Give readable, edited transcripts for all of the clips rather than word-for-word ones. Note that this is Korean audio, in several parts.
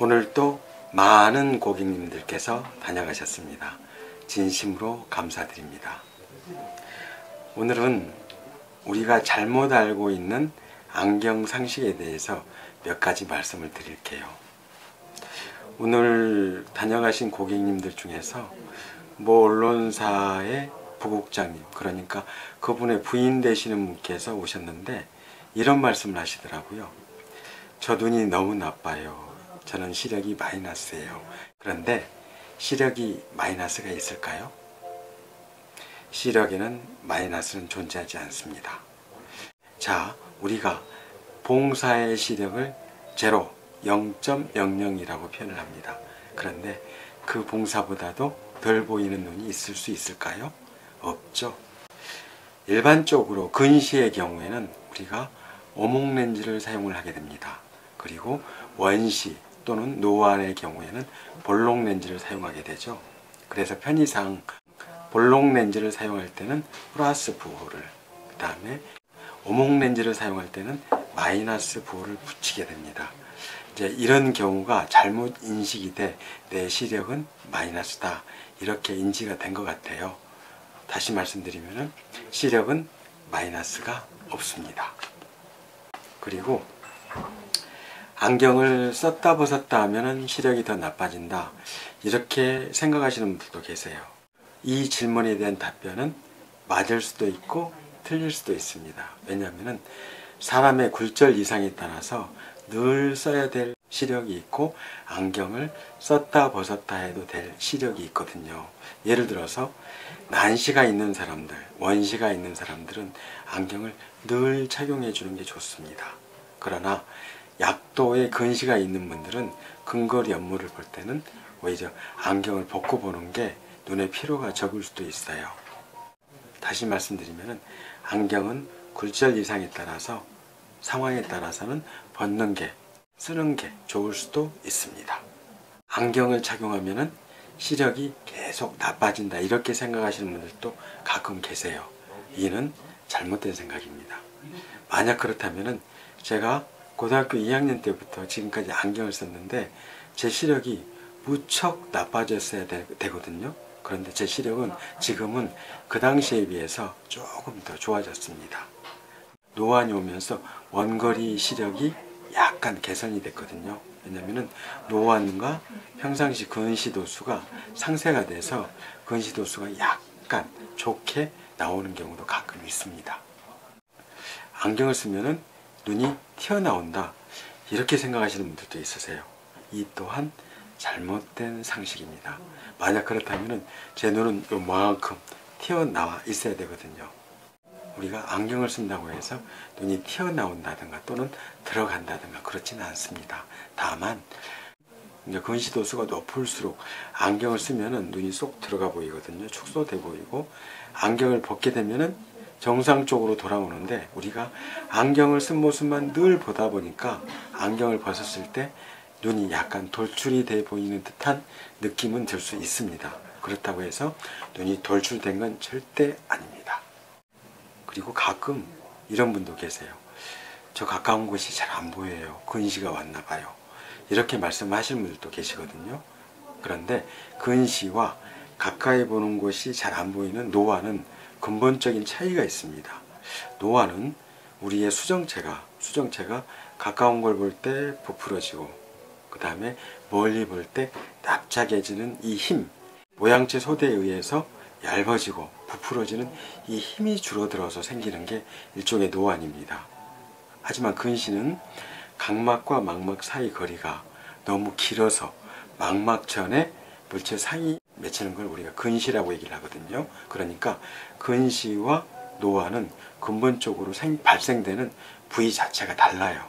오늘도 많은 고객님들께서 다녀가셨습니다. 진심으로 감사드립니다. 오늘은 우리가 잘못 알고 있는 안경 상식에 대해서 몇 가지 말씀을 드릴게요. 오늘 다녀가신 고객님들 중에서 모 언론사의 부국장님, 그러니까 그분의 부인 되시는 분께서 오셨는데 이런 말씀을 하시더라고요. 저 눈이 너무 나빠요. 저는 시력이 마이너스예요. 그런데 시력이 마이너스가 있을까요? 시력에는 마이너스는 존재하지 않습니다. 자, 우리가 봉사의 시력을 제로, 0.00이라고 표현을 합니다. 그런데 그 봉사보다도 덜 보이는 눈이 있을 수 있을까요? 없죠. 일반적으로 근시의 경우에는 우리가 오목렌즈를 사용을 하게 됩니다. 그리고 원시 또는 노안의 경우에는 볼록렌즈를 사용하게 되죠. 그래서 편의상 볼록렌즈를 사용할 때는 플러스 부호를, 그 다음에 오목렌즈를 사용할 때는 마이너스 부호를 붙이게 됩니다. 이제 이런 경우가 잘못 인식이 돼 내 시력은 마이너스다, 이렇게 인지가 된 것 같아요. 다시 말씀드리면 시력은 마이너스가 없습니다. 그리고 안경을 썼다 벗었다 하면 시력이 더 나빠진다, 이렇게 생각하시는 분들도 계세요. 이 질문에 대한 답변은 맞을 수도 있고 틀릴 수도 있습니다. 왜냐하면 사람의 굴절 이상에 따라서 늘 써야 될 시력이 있고 안경을 썼다 벗었다 해도 될 시력이 있거든요. 예를 들어서 난시가 있는 사람들, 원시가 있는 사람들은 안경을 늘 착용해 주는 게 좋습니다. 그러나 약도의 근시가 있는 분들은 근거리 업무를 볼 때는 오히려 안경을 벗고 보는 게 눈의 피로가 적을 수도 있어요. 다시 말씀드리면 안경은 굴절 이상에 따라서, 상황에 따라서는 벗는 게, 쓰는 게 좋을 수도 있습니다. 안경을 착용하면 시력이 계속 나빠진다, 이렇게 생각하시는 분들도 가끔 계세요. 이는 잘못된 생각입니다. 만약 그렇다면 제가 고등학교 2학년 때부터 지금까지 안경을 썼는데 제 시력이 무척 나빠졌어야 되거든요. 그런데 제 시력은 지금은 그 당시에 비해서 조금 더 좋아졌습니다. 노안이 오면서 원거리 시력이 약간 개선이 됐거든요. 왜냐하면 노안과 평상시 근시도수가 상쇄가 돼서 근시도수가 약간 좋게 나오는 경우도 가끔 있습니다. 안경을 쓰면 눈이 튀어나온다, 이렇게 생각하시는 분들도 있으세요. 이 또한 잘못된 상식입니다. 만약 그렇다면 제 눈은 요만큼 튀어나와 있어야 되거든요. 우리가 안경을 쓴다고 해서 눈이 튀어나온다든가 또는 들어간다든가 그렇지는 않습니다. 다만 근시도수가 높을수록 안경을 쓰면 눈이 쏙 들어가 보이거든요. 축소돼 보이고, 안경을 벗게 되면 정상적으로 돌아오는데 우리가 안경을 쓴 모습만 늘 보다 보니까 안경을 벗었을 때 눈이 약간 돌출이 돼 보이는 듯한 느낌은 들 수 있습니다. 그렇다고 해서 눈이 돌출된 건 절대 아닙니다. 그리고 가끔 이런 분도 계세요. 저 가까운 곳이 잘 안 보여요. 근시가 왔나 봐요. 이렇게 말씀하시는 분들도 계시거든요. 그런데 근시와 가까이 보는 곳이 잘 안 보이는 노안은 근본적인 차이가 있습니다. 노안은 우리의 수정체가 가까운 걸 볼 때 부풀어지고, 그 다음에 멀리 볼 때 납작해지는 이 힘, 모양체 소대에 의해서 얇아지고 부풀어지는 이 힘이 줄어들어서 생기는 게 일종의 노안입니다. 하지만 근시는 각막과 망막 사이 거리가 너무 길어서 망막 전에 물체 사이 맺히는 걸 우리가 근시라고 얘기를 하거든요. 그러니까 근시와 노안은 근본적으로 발생되는 부위 자체가 달라요.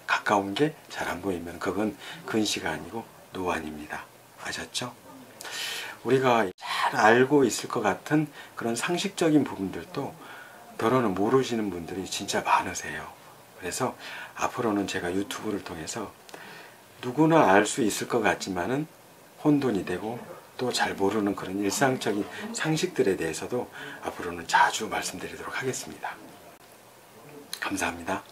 가까운 게 잘 안 보이면 그건 근시가 아니고 노안입니다. 아셨죠? 우리가 잘 알고 있을 것 같은 그런 상식적인 부분들도 더러는 모르시는 분들이 진짜 많으세요. 그래서 앞으로는 제가 유튜브를 통해서 누구나 알 수 있을 것 같지만은 혼돈이 되고 또 잘 모르는 그런 일상적인 상식들에 대해서도 앞으로는 자주 말씀드리도록 하겠습니다. 감사합니다.